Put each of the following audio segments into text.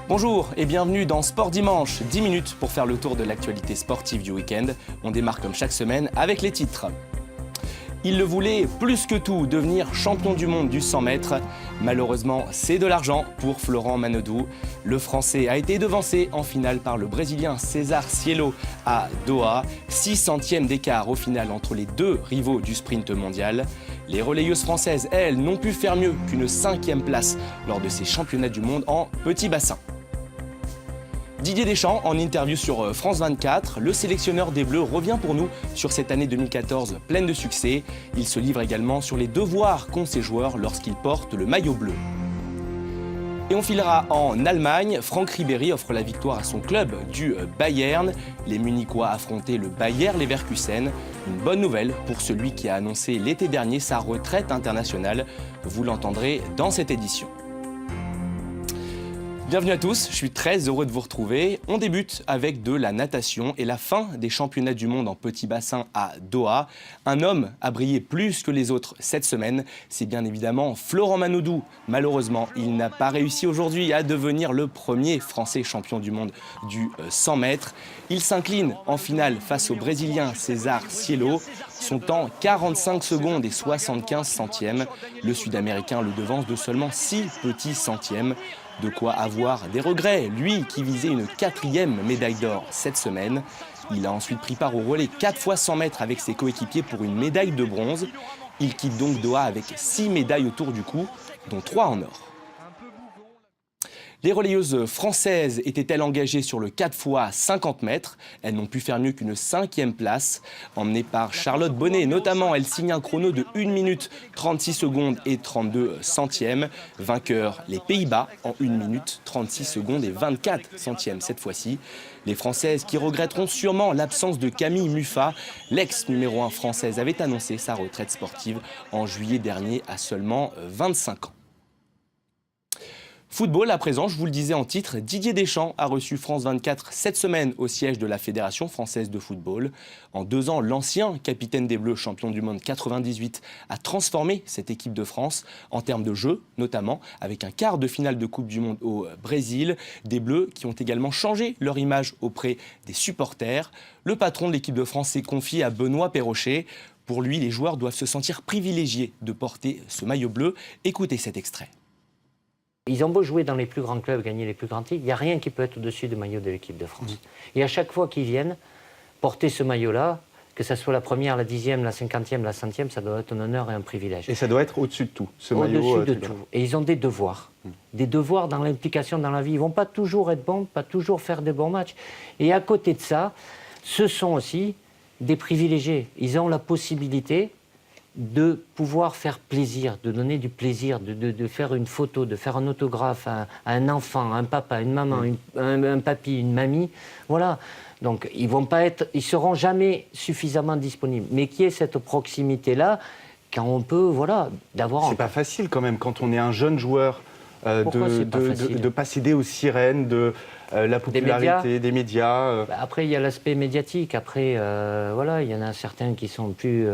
Bonjour et bienvenue dans Sport Dimanche, 10 minutes pour faire le tour de l'actualité sportive du week-end. On démarre comme chaque semaine avec les titres. Il le voulait plus que tout, devenir champion du monde du 100 mètres. Malheureusement, c'est de l'argent pour Florent Manodou. Le Français a été devancé en finale par le Brésilien César Cielo à Doha. 6 centièmes d'écart au final entre les deux rivaux du sprint mondial. Les relayeuses françaises, elles, n'ont pu faire mieux qu'une 5e place lors de ces championnats du monde en petit bassin. Didier Deschamps, en interview sur France 24, le sélectionneur des Bleus revient pour nous sur cette année 2014 pleine de succès. Il se livre également sur les devoirs qu'ont ses joueurs lorsqu'ils portent le maillot bleu. Et on filera en Allemagne. Franck Ribéry offre la victoire à son club du Bayern. Les Munichois affrontaient le Bayer Leverkusen. Une bonne nouvelle pour celui qui a annoncé l'été dernier sa retraite internationale. Vous l'entendrez dans cette édition. Bienvenue à tous, je suis très heureux de vous retrouver. On débute avec de la natation et la fin des championnats du monde en petit bassin à Doha. Un homme a brillé plus que les autres cette semaine, c'est bien évidemment Florent Manodou. Malheureusement, il n'a pas réussi aujourd'hui à devenir le premier Français champion du monde du 100 mètres. Il s'incline en finale face au Brésilien César Cielo. Son temps, 45 secondes et 75 centièmes. Le Sud-Américain le devance de seulement 6 petits centièmes. De quoi avoir des regrets, lui qui visait une 4e médaille d'or cette semaine. Il a ensuite pris part au relais 4 fois 100 mètres avec ses coéquipiers pour une médaille de bronze. Il quitte donc Doha avec 6 médailles autour du cou, dont 3 en or. Les relayeuses françaises étaient-elles engagées sur le 4 fois 50 mètres? Elles n'ont pu faire mieux qu'une 5e place. Emmenée par Charlotte Bonnet notamment, elle signe un chrono de 1 minute 36 secondes et 32 centièmes. Vainqueur, les Pays-Bas en 1 minute 36 secondes et 24 centièmes cette fois-ci. Les Françaises qui regretteront sûrement l'absence de Camille Muffat. L'ex-numéro 1 française avait annoncé sa retraite sportive en juillet dernier à seulement 25 ans. Football, à présent, je vous le disais en titre, Didier Deschamps a reçu France 24 cette semaine au siège de la Fédération française de football. En 2 ans, l'ancien capitaine des Bleus, champion du monde 98, a transformé cette équipe de France en termes de jeu, notamment avec un quart de finale de Coupe du Monde au Brésil. Des Bleus qui ont également changé leur image auprès des supporters. Le patron de l'équipe de France s'est confié à Benoît Perrochet. Pour lui, les joueurs doivent se sentir privilégiés de porter ce maillot bleu. Écoutez cet extrait. Ils ont beau jouer dans les plus grands clubs, gagner les plus grands titres, il n'y a rien qui peut être au-dessus du maillot de l'équipe de France. Et à chaque fois qu'ils viennent porter ce maillot-là, que ce soit la première, la 10e, la 50e, la 100e, ça doit être un honneur et un privilège. Et ça doit être au-dessus de tout, ce maillot. Au-dessus de tout. Et ils ont des devoirs. Des devoirs dans l'implication dans la vie. Ils ne vont pas toujours être bons, pas toujours faire de bons matchs. Et à côté de ça, ce sont aussi des privilégiés. Ils ont la possibilité de pouvoir faire plaisir, de donner du plaisir, de faire une photo, de faire un autographe à un enfant, un papa, une maman, un papy, une mamie. Voilà. Donc ils seront jamais suffisamment disponibles. Mais qu'il y ait cette proximité-là, quand on peut, voilà, d'avoir... C'est pas facile quand même, quand on est un jeune joueur, de pas céder aux sirènes, de la popularité des médias. Après, il y a l'aspect médiatique. Après, voilà, il y en a certains qui sont plus...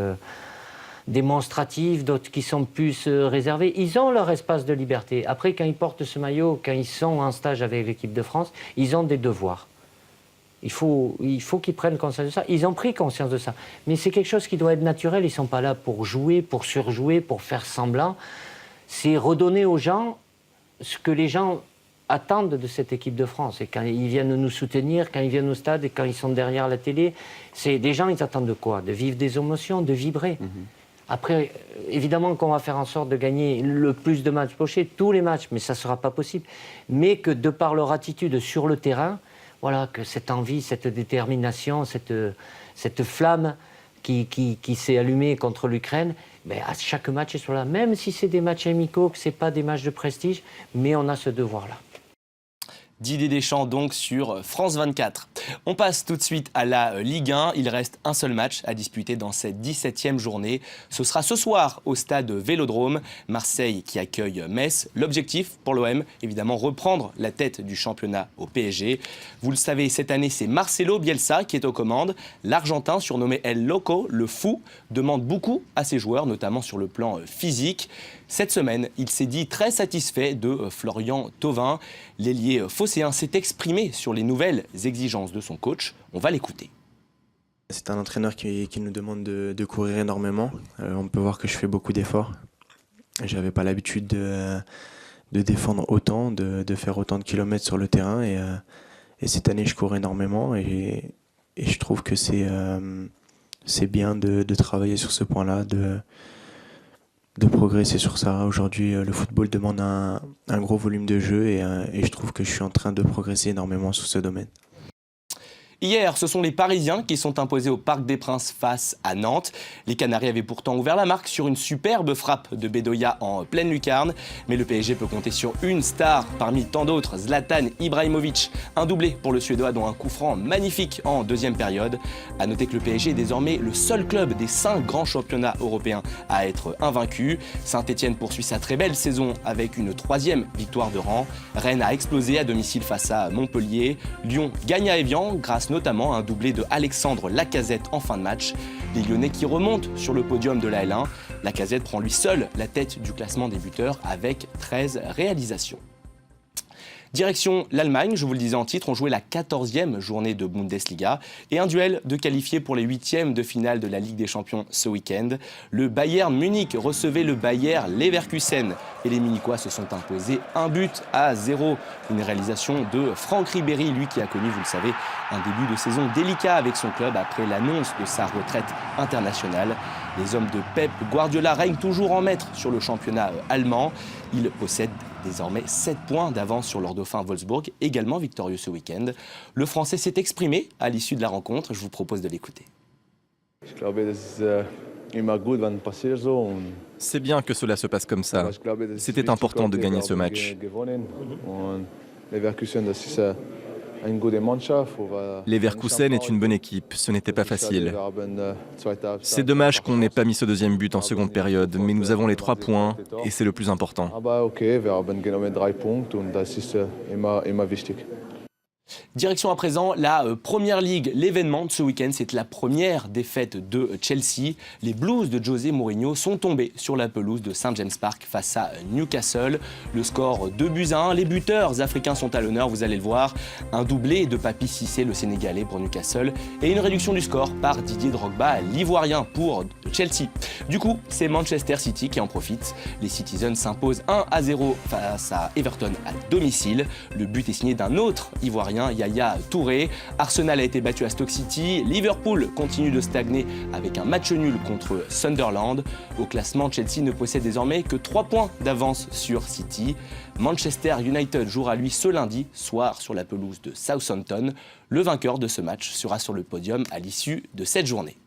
démonstratifs, d'autres qui sont plus réservés. Ils ont leur espace de liberté. Après, quand ils portent ce maillot, quand ils sont en stage avec l'équipe de France, ils ont des devoirs. Il faut qu'ils prennent conscience de ça. Ils ont pris conscience de ça. Mais c'est quelque chose qui doit être naturel. Ils ne sont pas là pour jouer, pour surjouer, pour faire semblant. C'est redonner aux gens ce que les gens attendent de cette équipe de France. Et quand ils viennent nous soutenir, quand ils viennent au stade et quand ils sont derrière la télé, des gens, ils attendent de quoi? De vivre des émotions, de vibrer. Après, évidemment qu'on va faire en sorte de gagner le plus de matchs possible, tous les matchs, mais ça ne sera pas possible. Mais que de par leur attitude sur le terrain, voilà, que cette envie, cette détermination, cette flamme qui s'est allumée contre l'Ukraine, ben à chaque match, ils sont là. Même si c'est des matchs amicaux, que ce n'est pas des matchs de prestige, mais on a ce devoir-là. Didier Deschamps donc sur France 24. On passe tout de suite à la Ligue 1. Il reste un seul match à disputer dans cette 17e journée. Ce sera ce soir au stade Vélodrome. Marseille qui accueille Metz. L'objectif pour l'OM, évidemment, reprendre la tête du championnat au PSG. Vous le savez, cette année, c'est Marcelo Bielsa qui est aux commandes. L'Argentin, surnommé El Loco, le fou, demande beaucoup à ses joueurs, notamment sur le plan physique. Cette semaine, il s'est dit très satisfait de Florian Thauvin. L'ailier Phocéen s'est exprimé sur les nouvelles exigences de son coach. On va l'écouter. C'est un entraîneur qui nous demande de courir énormément. On peut voir que je fais beaucoup d'efforts. J'avais pas l'habitude de défendre autant, de faire autant de kilomètres sur le terrain. Et cette année, je cours énormément. Et je trouve que c'est bien de travailler sur ce point-là, de progresser sur ça. Aujourd'hui, le football demande un gros volume de jeu et je trouve que je suis en train de progresser énormément sur ce domaine. Hier, ce sont les Parisiens qui sont imposés au Parc des Princes face à Nantes. Les Canaris avaient pourtant ouvert la marque sur une superbe frappe de Bedoya en pleine lucarne. Mais le PSG peut compter sur une star parmi tant d'autres, Zlatan Ibrahimovic. Un doublé pour le Suédois dont un coup franc magnifique en deuxième période. A noter que le PSG est désormais le seul club des 5 grands championnats européens à être invaincu. Saint-Etienne poursuit sa très belle saison avec une 3e victoire de rang. Rennes a explosé à domicile face à Montpellier. Lyon gagne à Évian grâce notamment à un doublé de Alexandre Lacazette en fin de match. Les Lyonnais qui remontent sur le podium de la L1. Lacazette prend lui seul la tête du classement des buteurs avec 13 réalisations. Direction l'Allemagne, je vous le disais en titre, on jouait la 14e journée de Bundesliga et un duel de qualifiés pour les 8e de finale de la Ligue des Champions ce week-end. Le Bayern Munich recevait le Bayer Leverkusen et les Munichois se sont imposés 1-0. Une réalisation de Franck Ribéry, lui qui a connu, vous le savez, un début de saison délicat avec son club après l'annonce de sa retraite internationale. Les hommes de Pep Guardiola règnent toujours en maître sur le championnat allemand. Ils possèdent désormais 7 points d'avance sur leur dauphin Wolfsburg, également victorieux ce week-end. Le Français s'est exprimé à l'issue de la rencontre. Je vous propose de l'écouter. C'est bien que cela se passe comme ça. C'était important de gagner ce match. Leverkusen est une bonne équipe, ce n'était pas facile. C'est dommage qu'on n'ait pas mis ce deuxième but en seconde période, mais nous avons les 3 points et c'est le plus important. Direction à présent la Première Ligue. L'événement de ce week-end, c'est la première défaite de Chelsea. Les Blues de José Mourinho sont tombés sur la pelouse de St James Park face à Newcastle. Le score 2-1. Les buteurs africains sont à l'honneur, vous allez le voir. Un doublé de Papi Cissé, le Sénégalais, pour Newcastle. Et une réduction du score par Didier Drogba, l'Ivoirien, pour Chelsea. Du coup, c'est Manchester City qui en profite. Les Citizens s'imposent 1-0 face à Everton à domicile. Le but est signé d'un autre Ivoirien, Yaya Touré. Arsenal a été battu à Stoke City. Liverpool continue de stagner avec un match nul contre Sunderland. Au classement, Chelsea ne possède désormais que 3 points d'avance sur City. Manchester United jouera lui ce lundi soir sur la pelouse de Southampton. Le vainqueur de ce match sera sur le podium à l'issue de cette journée.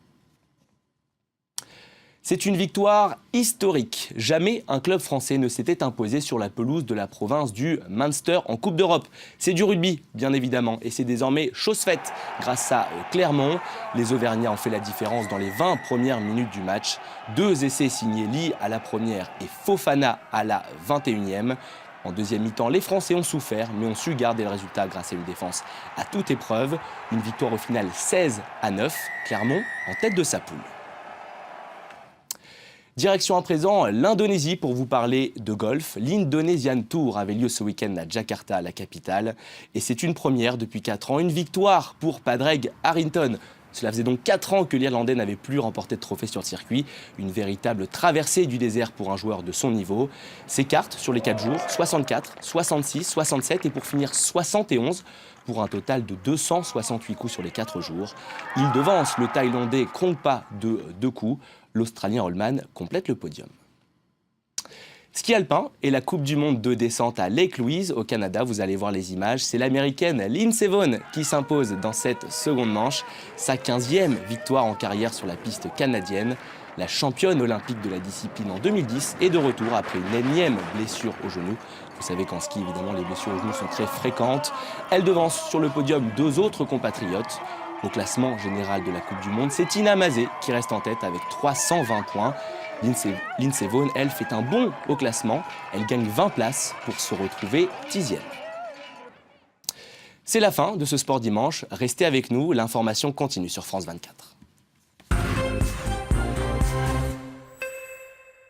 C'est une victoire historique. Jamais un club français ne s'était imposé sur la pelouse de la province du Munster en Coupe d'Europe. C'est du rugby, bien évidemment, et c'est désormais chose faite grâce à Clermont. Les Auvergnats ont fait la différence dans les 20 premières minutes du match. 2 essais signés Lee à la première et Fofana à la 21e. En deuxième mi-temps, les Français ont souffert, mais ont su garder le résultat grâce à une défense à toute épreuve. Une victoire au final 16-9, Clermont en tête de sa poule. Direction à présent l'Indonésie pour vous parler de golf. L'Indonesian Tour avait lieu ce week-end à Jakarta, la capitale. Et c'est une première depuis 4 ans, une victoire pour Padraig Harrington. Cela faisait donc 4 ans que l'Irlandais n'avait plus remporté de trophée sur le circuit. Une véritable traversée du désert pour un joueur de son niveau. Ses cartes sur les 4 jours, 64, 66, 67 et pour finir 71 pour un total de 268 coups sur les 4 jours. Il devance le Thaïlandais Krongpa de 2 coups. L'Australien Holman complète le podium. Ski alpin et la Coupe du Monde de descente à Lake Louise au Canada, vous allez voir les images. C'est l'Américaine Lindsey Vonn qui s'impose dans cette seconde manche. Sa 15e victoire en carrière sur la piste canadienne. La championne olympique de la discipline en 2010 est de retour après une énième blessure au genou. Vous savez qu'en ski, évidemment, les blessures au genou sont très fréquentes. Elle devance sur le podium 2 autres compatriotes. Au classement général de la Coupe du Monde, c'est Tina Mazet qui reste en tête avec 320 points. Lindsey Vonn, elle, fait un bond au classement. Elle gagne 20 places pour se retrouver 10e. C'est la fin de ce Sport Dimanche. Restez avec nous, l'information continue sur France 24.